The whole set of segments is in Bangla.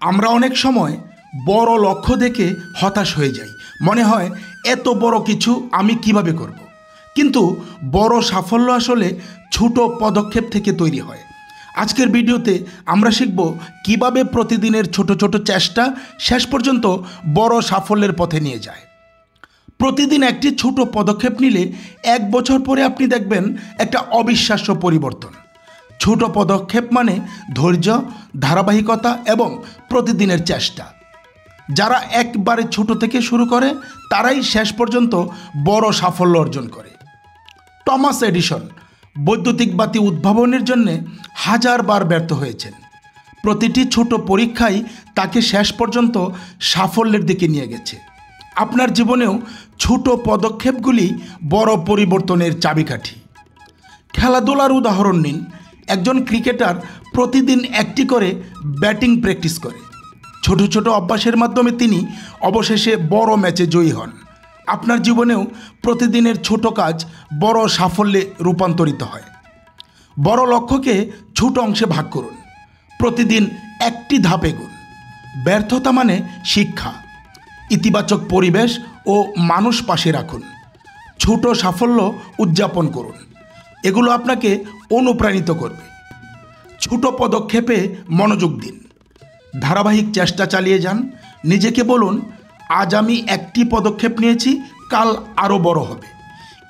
আমরা অনেক সময় বড় লক্ষ্য দেখে হতাশ হয়ে যাই। মনে হয় এত বড় কিছু আমি কিভাবে করব। কিন্তু বড় সাফল্য আসলে ছোট পদক্ষেপ থেকে তৈরি হয়। আজকের ভিডিওতে আমরা শিখব কিভাবে প্রতিদিনের ছোট ছোট চেষ্টা শেষ পর্যন্ত বড় সাফল্যের পথে নিয়ে যায়। প্রতিদিন একটি ছোট পদক্ষেপ নিলে 1 বছর পরে আপনি দেখবেন একটা অবিশ্বাস্য পরিবর্তন। ছোট পদক্ষেপ মানে ধৈর্য, ধারাবাহিকতা এবং প্রতিদিনের চেষ্টা। যারা একবারে ছোট থেকে শুরু করে তারাই শেষ পর্যন্ত বড় সাফল্য অর্জন করে। টমাস এডিসন বৈদ্যুতিক বাতি উদ্ভাবনের জন্য 1000 বার ব্যর্থ হয়েছেন। প্রতিটি ছোট পরীক্ষাই তাকে শেষ পর্যন্ত সাফল্যের দিকে নিয়ে গেছে। আপনার জীবনেও ছোট পদক্ষেপগুলি বড় পরিবর্তনের চাবিকাঠি। খেলাধুলার উদাহরণ নিন। একজন ক্রিকেটার প্রতিদিন একটি করে ব্যাটিং প্র্যাকটিস করে। ছোট ছোট অভ্যাসের মাধ্যমে তিনি অবশেষে বড় ম্যাচে জয়ী হন। আপনার জীবনেও প্রতিদিনের ছোট কাজ বড় সাফল্যে রূপান্তরিত হয়। বড় লক্ষ্যকে ছোট অংশে ভাগ করুন। প্রতিদিন একটি ধাপ এগুন। ব্যর্থতা মানে শিক্ষা। ইতিবাচক পরিবেশ ও মানুষ পাশে রাখুন। ছোট সাফল্য উদযাপন করুন। এগুলো আপনাকে অনুপ্রাণিত করবে। ছোট পদক্ষেপে মনোযোগ দিন। ধারাবাহিক চেষ্টা চালিয়ে যান। নিজেকে বলুন, আজ আমি একটি পদক্ষেপ নিয়েছি, কাল আরও বড় হবে।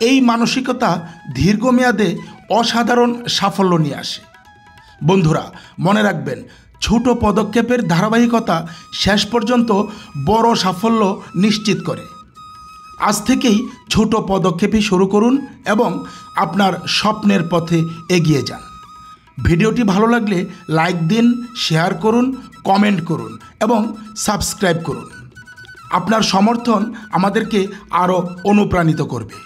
এই মানসিকতা দীর্ঘমেয়াদে অসাধারণ সাফল্য নিয়ে আসে। বন্ধুরা, মনে রাখবেন, ছোট পদক্ষেপের ধারাবাহিকতা শেষ পর্যন্ত বড় সাফল্য নিশ্চিত করে। আজ থেকেই ছোট পদক্ষেপই শুরু করুন এবং আপনার স্বপ্নের পথে এগিয়ে যান। ভিডিওটি ভালো লাগলে লাইক দিন, শেয়ার করুন, কমেন্ট করুন এবং সাবস্ক্রাইব করুন। আপনার সমর্থন আমাদেরকে আরও অনুপ্রাণিত করবে।